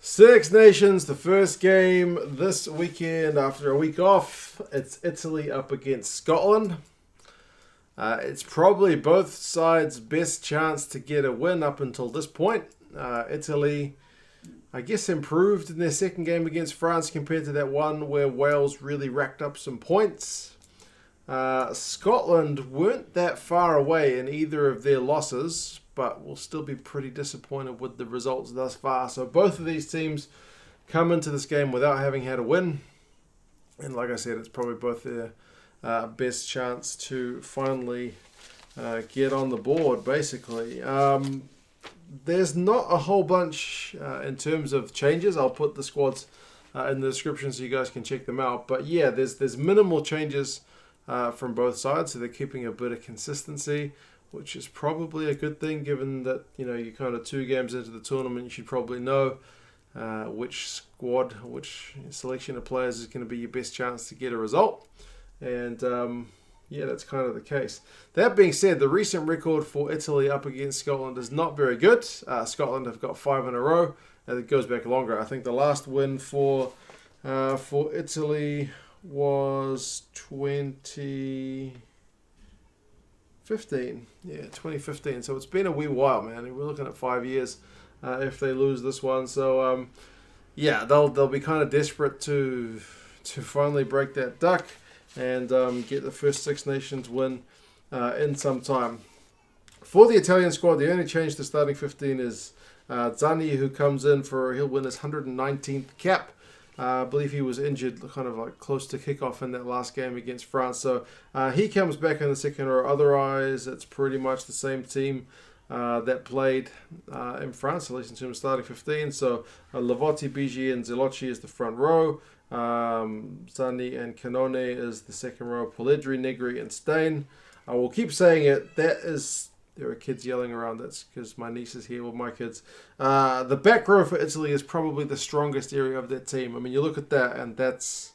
Six Nations, the first game this weekend after a week off. It's Italy up against Scotland. It's probably both sides' best chance to get a win up until this point. Italy, I guess, improved in their second game against France compared to that one where Wales really racked up some points. Scotland weren't that far away in either of their losses, but will still be pretty disappointed with the results thus far. So both of these teams come into this game without having had a win. And like I said, it's probably both their best chance to finally get on the board, basically. There's not a whole bunch in terms of changes. I'll put the squads in the description so you guys can check them out. But yeah, there's minimal changes from both sides, so they're keeping a bit of consistency, which is probably a good thing, given that you're kind of 2 games into the tournament. You should probably know which squad, which selection of players is going to be your best chance to get a result. And yeah, that's kind of the case. That being said, the recent record for Italy up against Scotland is not very good. Scotland have got 5 in a row, and it goes back longer. I think the last win for Italy was 2015. Yeah, 2015. So it's been a wee while, man. We're looking at 5 years if they lose this one. So yeah, they'll be kind of desperate to finally break that duck and get the first Six Nations win in some time. For the Italian squad, the only change to starting 15 is Zanni, who comes in he'll win his 119th cap. I believe he was injured kind of like close to kickoff in that last game against France. So he comes back in the second row. Otherwise, it's pretty much the same team that played in France, at least in terms of starting 15. So Lovotti, Bigi, and Zilocchi is the front row. Zani and Cannone is the second row. Polledri, Negri, and Steyn. I will keep saying it. There are kids yelling around. That's because my niece is here with my kids. The back row for Italy is probably the strongest area of that team. I mean, you look at that, and that's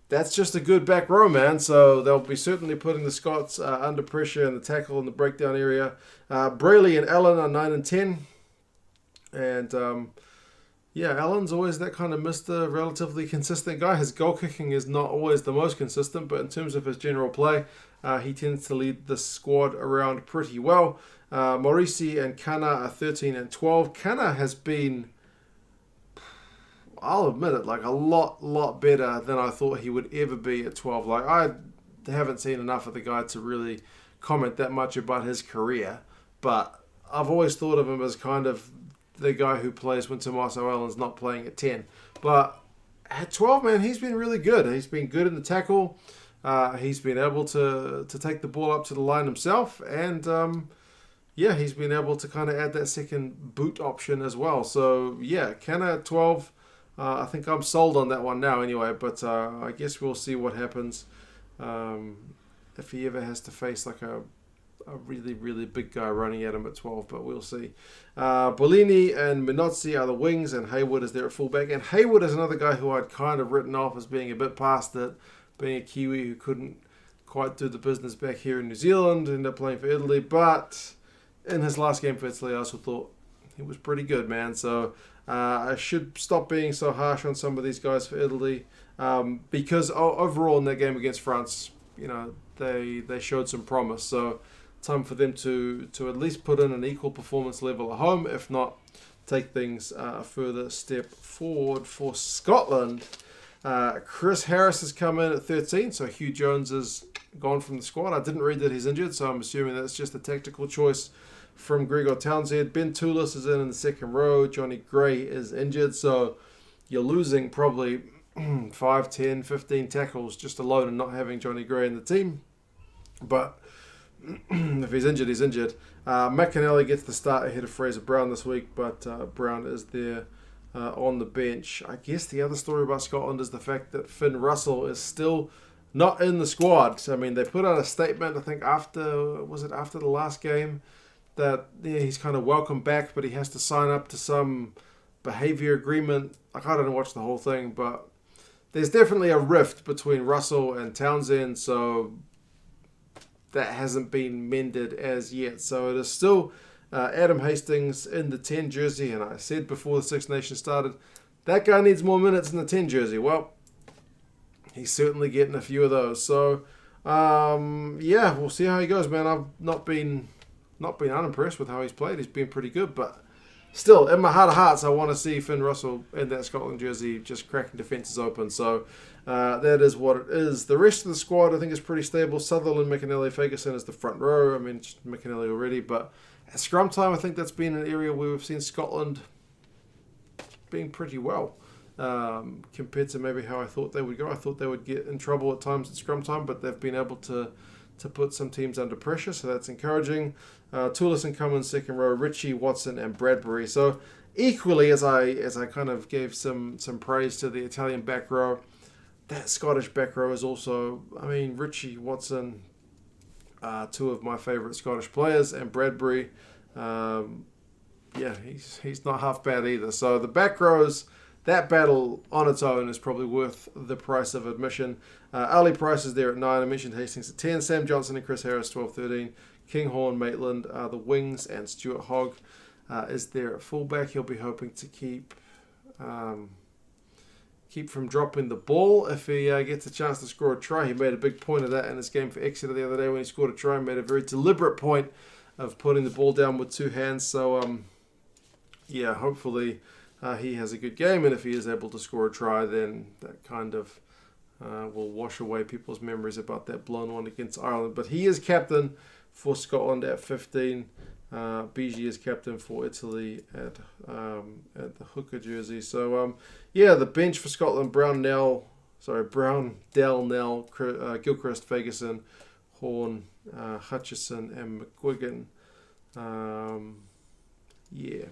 just a good back row, man. So they'll be certainly putting the Scots under pressure in the tackle and the breakdown area. Braley and Allan are 9 and 10. And yeah, Allan's always that kind of Mr. relatively consistent guy. His goal kicking is not always the most consistent, but in terms of his general play, he tends to lead the squad around pretty well. Morisi and Canna are 13 and 12. Canna has been, I'll admit it, like a lot better than I thought he would ever be at 12. Like, I haven't seen enough of the guy to really comment that much about his career, but I've always thought of him as kind of the guy who plays when Tommaso Allan's not playing at 10. But at 12, man, he's been really good. He's been good in the tackle. He's been able to take the ball up to the line himself. And, yeah, he's been able to kind of add that second boot option as well. So, yeah, Canna at 12. I think I'm sold on that one now anyway. But I guess we'll see what happens if he ever has to face like a really, really big guy running at him at 12, but we'll see. Bellini and Minozzi are the wings, and Hayward is there at fullback. And Hayward is another guy who I'd kind of written off as being a bit past it, being a Kiwi who couldn't quite do the business back here in New Zealand, ended up playing for Italy. But in his last game for Italy, I also thought he was pretty good, man. So I should stop being so harsh on some of these guys for Italy, because overall in that game against France, they showed some promise. So time for them to at least put in an equal performance level at home, if not take things a further step forward. For Scotland, Chris Harris has come in at 13, so Hugh Jones is gone from the squad. I didn't read that he's injured, so I'm assuming that's just a tactical choice from Gregor Townsend. Ben Toulis is in the second row. Johnny Gray is injured, so you're losing probably 5, 10, 15 tackles just alone and not having Johnny Gray in the team. But if he's injured, he's injured. McAnally gets the start ahead of Fraser Brown this week, but Brown is there on the bench. I guess the other story about Scotland is the fact that Finn Russell is still not in the squad. I mean, they put out a statement, I think after the last game, that he's kind of welcome back, but he has to sign up to some behaviour agreement. I didn't watch the whole thing, but there's definitely a rift between Russell and Townsend, so that hasn't been mended as yet. So it is still Adam Hastings in the 10 jersey, and I said before the Six Nations started, that guy needs more minutes in the 10 jersey. Well, he's certainly getting a few of those. So, yeah, we'll see how he goes, man. I've not been unimpressed with how he's played. He's been pretty good, but still, in my heart of hearts, I want to see Finn Russell in that Scotland jersey just cracking defences open. So that is what it is. The rest of the squad, I think, is pretty stable. Sutherland, McAnally, Ferguson is the front row. I mentioned McAnally already, but at scrum time, I think that's been an area where we've seen Scotland being pretty well compared to maybe how I thought they would go. I thought they would get in trouble at times at scrum time, but they've been able to put some teams under pressure, so that's encouraging. Toulis and Cummins second row, Ritchie, Watson, and Bradbury. So equally, as I kind of gave some praise to the Italian back row, that Scottish back row is also, I mean, Ritchie, Watson, two of my favourite Scottish players, and Bradbury, yeah, he's not half bad either. So the back rows, that battle on its own is probably worth the price of admission. Ali Price is there at 9. I mentioned Hastings at 10. Sam Johnson and Chris Harris, 12, 13. Kinghorn, Maitland, the wings, and Stuart Hogg is there at fullback. He'll be hoping to keep from dropping the ball if he gets a chance to score a try. He made a big point of that in his game for Exeter the other day when he scored a try. He made a very deliberate point of putting the ball down with two hands. So, yeah, hopefully he has a good game, and if he is able to score a try, then that kind of will wash away people's memories about that blown one against Ireland. But he is captain for Scotland at 15. Bigi is captain for Italy at the hooker jersey. So, yeah, the bench for Scotland, Brown, Dell, Nell, Gilchrist, Ferguson, Horn, Hutchison, and McGuigan. Yeah.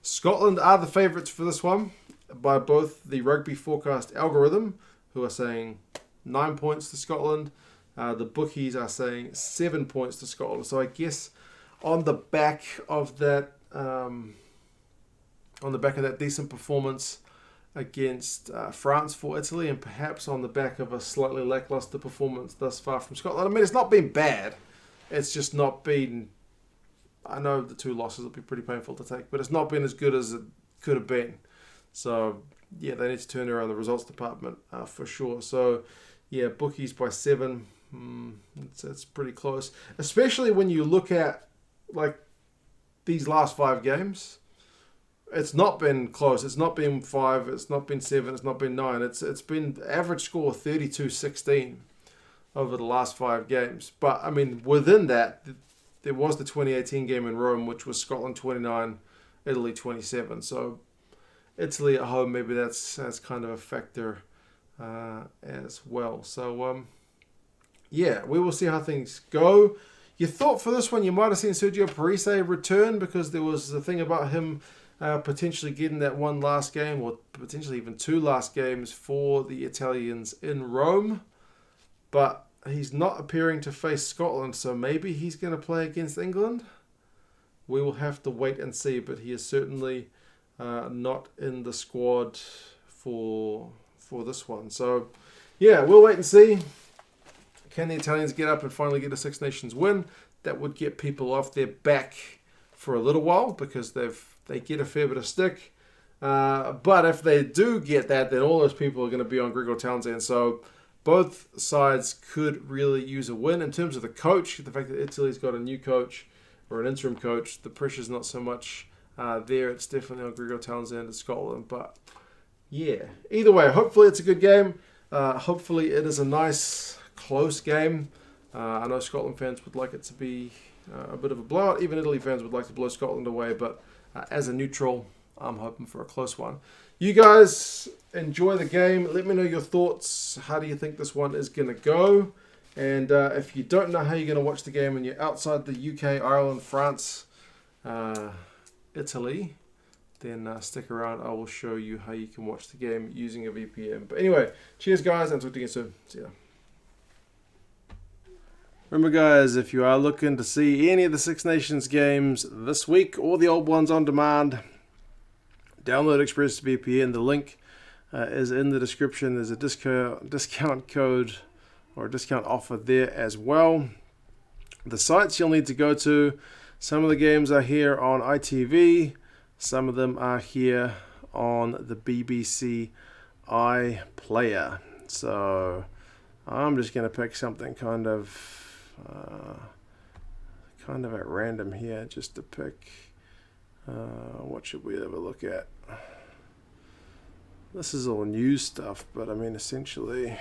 Scotland are the favourites for this one by both the Rugby Forecast algorithm, who are saying 9 points to Scotland. The bookies are saying 7 points to Scotland. So I guess on the back of that, decent performance against France for Italy, and perhaps on the back of a slightly lackluster performance thus far from Scotland. I mean, it's not been bad. It's just not been. I know the two losses will be pretty painful to take, but it's not been as good as it could have been. So, yeah, they need to turn around the results department for sure. So, yeah, bookies by 7. It's pretty close. Especially when you look at, like, these last 5 games. It's not been close. It's not been 5. It's not been 7. It's not been 9. It's been average score 32-16 over the last 5 games. But, I mean, within that, there was the 2018 game in Rome, which was Scotland 29, Italy 27. So Italy at home, maybe that's kind of a factor as well. So, yeah, we will see how things go. You thought for this one you might have seen Sergio Parisse return because there was the thing about him potentially getting that one last game or potentially even 2 last games for the Italians in Rome. But he's not appearing to face Scotland, so maybe he's going to play against England. We will have to wait and see, but he is certainly not in the squad for this one. So, yeah, we'll wait and see. Can the Italians get up and finally get a Six Nations win? That would get people off their back for a little while because they get a fair bit of stick. But if they do get that, then all those people are going to be on Gregor Townsend. So both sides could really use a win. In terms of the coach, the fact that Italy's got a new coach or an interim coach, the pressure's not so much there. It's definitely on Gregor Townsend and Scotland. But, yeah, either way, hopefully it's a good game. Hopefully it is a nice, close game. I know Scotland fans would like it to be a bit of a blowout. Even Italy fans would like to blow Scotland away. But as a neutral, I'm hoping for a close one. You guys enjoy the game. Let me know your thoughts. How do you think this one is going to go? And if you don't know how you're going to watch the game and you're outside the UK, Ireland, France, Italy, then stick around. I will show you how you can watch the game using a VPN. But anyway, cheers guys, and talk to you soon. See ya. Remember guys, if you are looking to see any of the Six Nations games this week or the old ones on demand, download ExpressVPN. The link is in the description. There's a discount code or a discount offer there as well. The sites you'll need to go to Some of the games are here on ITV. Some of them are here on the BBC iPlayer. So I'm just going to pick something kind of at random here, just to pick. What should we have a look at? This is all news stuff, but I mean, essentially,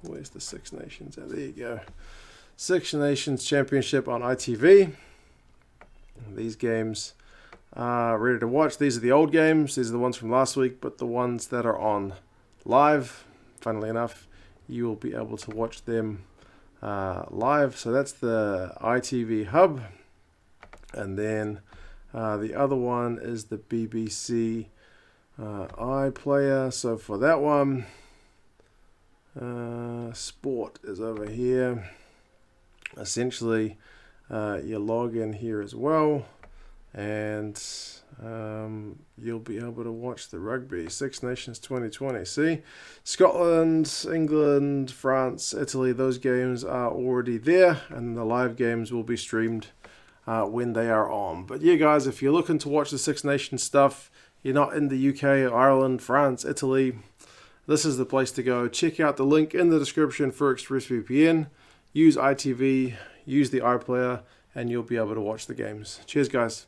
where's the Six Nations? Oh, there you go. Six Nations Championship on ITV. These games are ready to watch. These are the old games. These are the ones from last week, but the ones that are on live, funnily enough, you will be able to watch them live. So that's the ITV hub. And then the other one is the BBC iPlayer. So for that one, sport is over here. Essentially, you log in here as well, and you'll be able to watch the rugby. Six Nations 2020. See, Scotland, England, France, Italy, those games are already there, and the live games will be streamed when they are on. But yeah, guys, if you're looking to watch the Six Nations stuff, you're not in the UK, Ireland, France, Italy, this is the place to go. Check out the link in the description for ExpressVPN. Use ITV, use the iPlayer, and you'll be able to watch the games. Cheers, guys.